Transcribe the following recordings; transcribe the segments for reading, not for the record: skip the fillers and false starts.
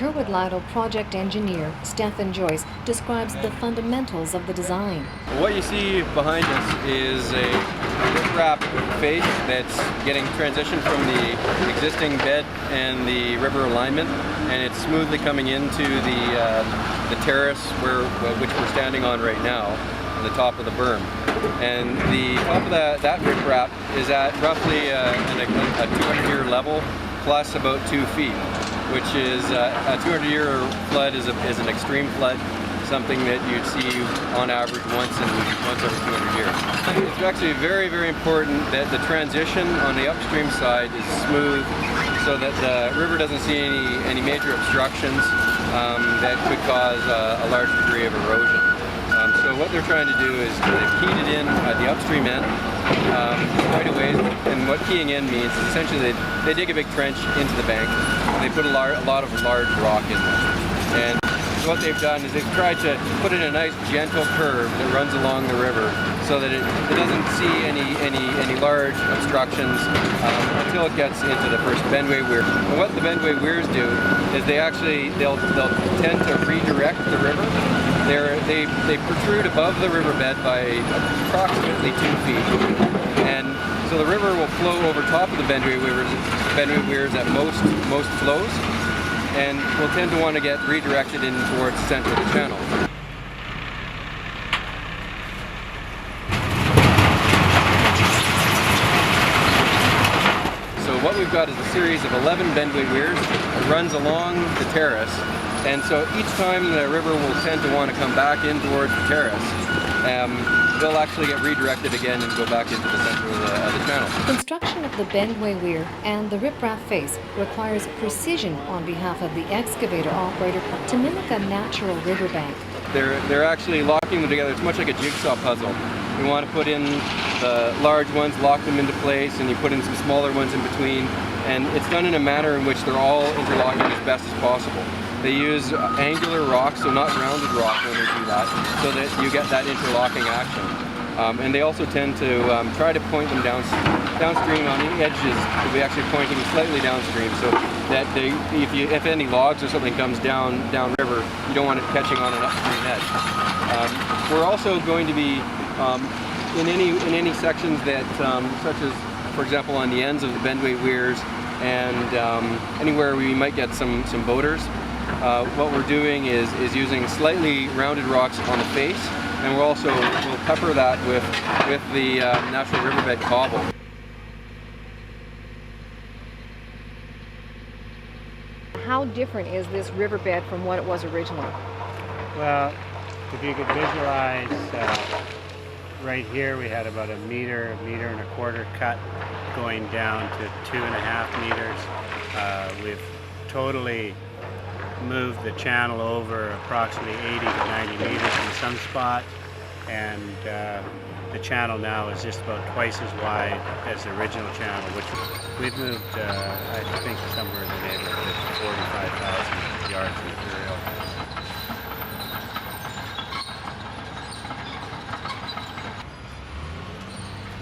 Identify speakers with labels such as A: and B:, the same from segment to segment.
A: Kerwood Lytle project engineer Stephen Joyce describes the fundamentals of the design.
B: What you see behind us is a riprap face that's getting transitioned from the existing bed and the river alignment, and it's smoothly coming into the terrace which we're standing on right now, on the top of the berm. And the top of that riprap is at roughly a 200-year level plus about 2 feet, which is a 200-year flood is an extreme flood, something that you'd see on average once every 200 years. It's actually very, very important that the transition on the upstream side is smooth so that the river doesn't see any major obstructions that could cause a large degree of erosion. So what they're trying to do is they've keyed it in at the upstream end right away, and what keying in means is essentially they dig a big trench into the bank and they put a lot of large rock in there. And what they've done is they've tried to put in a nice gentle curve that runs along the river so that it doesn't see any large obstructions until it gets into the first bendway weir. And what the bendway weirs do is they'll tend to redirect the river. They protrude above the riverbed by approximately 2 feet, and so the river will flow over top of the bendway weirs at most flows, and will tend to want to get redirected in towards the center of the channel. So what we've got is a series of 11 bendway weirs that runs along the terrace, and so each time the river will tend to want to come back in towards the terrace, they'll actually get redirected again and go back into the center of the channel.
A: Construction of the bendway weir and the riprap face requires precision on behalf of the excavator operator to mimic a natural riverbank.
B: They're actually locking them together. It's much like a jigsaw puzzle. You want to put in the large ones, lock them into place, and you put in some smaller ones in between, and it's done in a manner in which they're all interlocking as best as possible. They use angular rock, so not rounded rock when they do that, so that you get that interlocking action. And they also tend to try to point them downstream on the edges. They'll be actually pointing slightly downstream, so that if any logs or something comes downriver, you don't want it catching on an upstream edge. We're also going to be in any sections that, such as, for example, on the ends of the bendway weirs and anywhere we might get some boaters. What we're doing is using slightly rounded rocks on the face, and we'll pepper that with the natural riverbed cobble.
A: How different is this riverbed from what it was originally?
C: Well, if you could visualize, right here we had about a meter and a quarter cut going down to 2.5 meters. We've totally moved the channel over approximately 80 to 90 meters in some spots, and the channel now is just about twice as wide as the original channel, which we've moved, I think, somewhere in the neighborhood of 45,000 yards of material.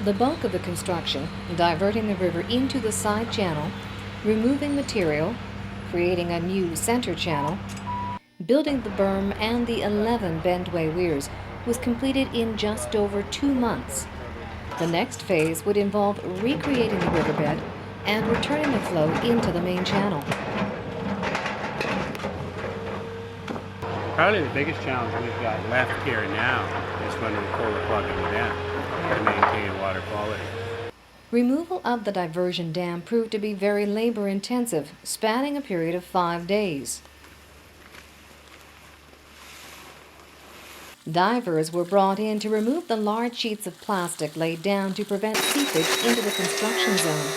A: The bulk of the construction, diverting the river into the side channel, removing material, creating a new center channel, building the berm and the 11 bendway weirs, was completed in just over 2 months. The next phase would involve recreating the riverbed and returning the flow into the main channel.
C: Probably the biggest challenge we've got left here now is when we pull the plug in the dam to maintain water quality.
A: Removal of the diversion dam proved to be very labor-intensive, spanning a period of 5 days. Divers were brought in to remove the large sheets of plastic laid down to prevent seepage into the construction zone.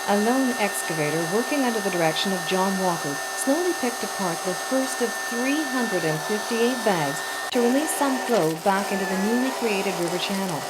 A: A lone excavator working under the direction of John Walker slowly picked apart the first of 358 bags to release some flow back into the newly created river channel.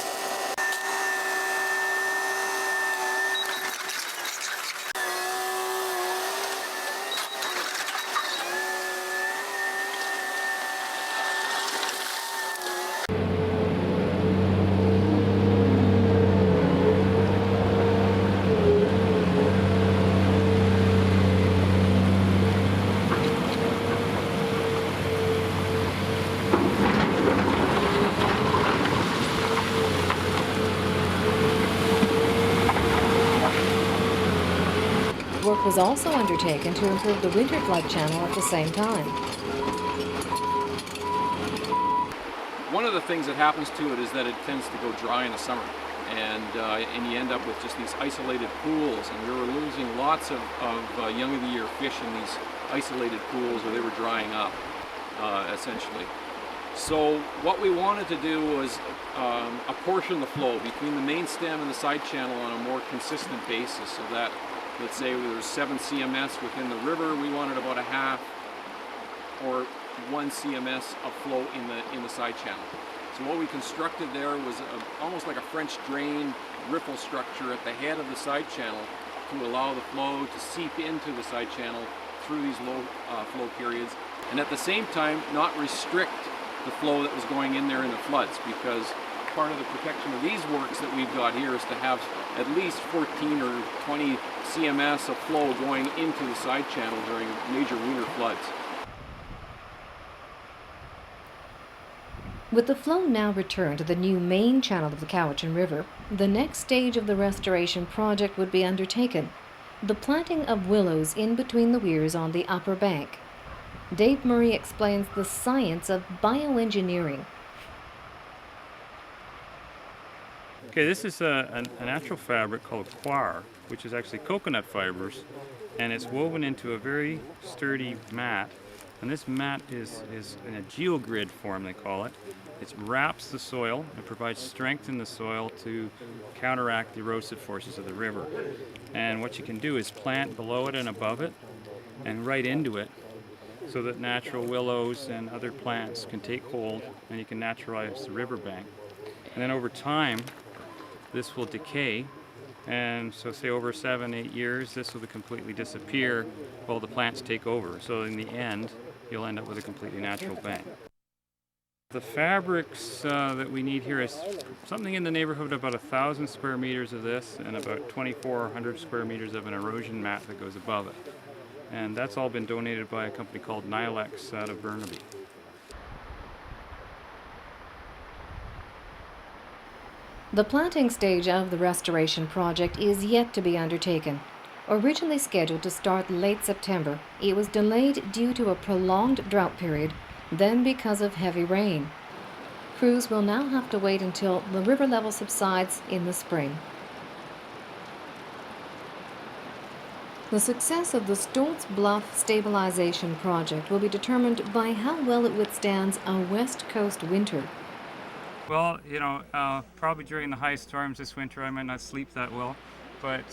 A: work was also undertaken to improve the winter flood channel at the same time.
D: One of the things that happens to it is that it tends to go dry in the summer, and you end up with just these isolated pools, and we were losing lots of young of the year fish in these isolated pools, or they were drying up, essentially. So what we wanted to do was apportion the flow between the main stem and the side channel on a more consistent basis, so that, let's say there was 7 CMS within the river, we wanted about a half or 1 CMS of flow in the side channel. So what we constructed there was almost like a French drain riffle structure at the head of the side channel to allow the flow to seep into the side channel through these low flow periods, and at the same time not restrict the flow that was going in there in the floods, because part of the protection of these works that we've got here is to have at least 14 or 20 CMS of flow going into the side channel during major winter floods.
A: With the flow now returned to the new main channel of the Cowichan River, the next stage of the restoration project would be undertaken, the planting of willows in between the weirs on the upper bank. Dave Murray explains the science of bioengineering.
E: Okay, this is a natural fabric called coir, which is actually coconut fibers, and it's woven into a very sturdy mat. And this mat is in a geogrid form, they call it. It wraps the soil and provides strength in the soil to counteract the erosive forces of the river. And what you can do is plant below it and above it and right into it, so that natural willows and other plants can take hold and you can naturalize the riverbank. And then over time, this will decay, and so say over 7-8 years, this will completely disappear while the plants take over. So in the end, you'll end up with a completely natural bank. The fabrics that we need here is something in the neighborhood of about 1,000 square meters of this and about 2,400 square meters of an erosion mat that goes above it. And that's all been donated by a company called Nilex out of Burnaby.
A: The planting stage of the restoration project is yet to be undertaken. Originally scheduled to start late September, it was delayed due to a prolonged drought period, then because of heavy rain. Crews will now have to wait until the river level subsides in the spring. The success of the Stoltz Bluff stabilization project will be determined by how well it withstands a West Coast winter.
E: Well, you know, probably during the high storms this winter I might not sleep that well, but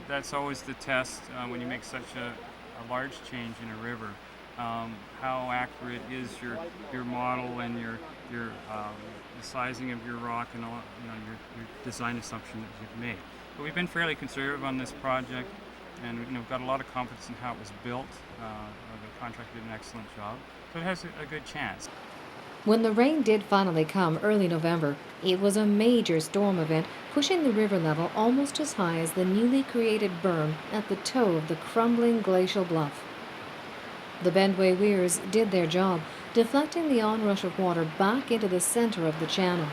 E: that's always the test when you make such a large change in a river. How accurate is your model and the sizing of your rock and all, you know, your design assumption that you've made. But we've been fairly conservative on this project, and you know, we've got a lot of confidence in how it was built. The contractor did an excellent job, so it has a good chance.
A: When the rain did finally come early November, it was a major storm event, pushing the river level almost as high as the newly created berm at the toe of the crumbling glacial bluff. The Bendway weirs did their job, deflecting the onrush of water back into the center of the channel.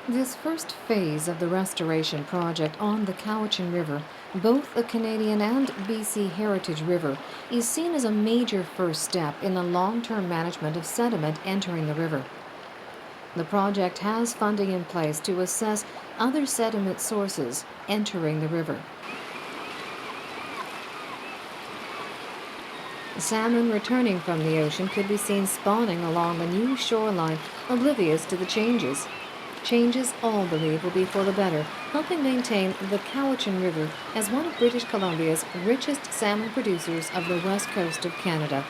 A: This first phase of the restoration project on the Cowichan River, both a Canadian and BC heritage river, is seen as a major first step in the long-term management of sediment entering the river. The project has funding in place to assess other sediment sources entering the river. Salmon returning from the ocean could be seen spawning along the new shoreline, oblivious to the changes. Changes all believe will be for the better, helping maintain the Cowichan River as one of British Columbia's richest salmon producers of the west coast of Canada.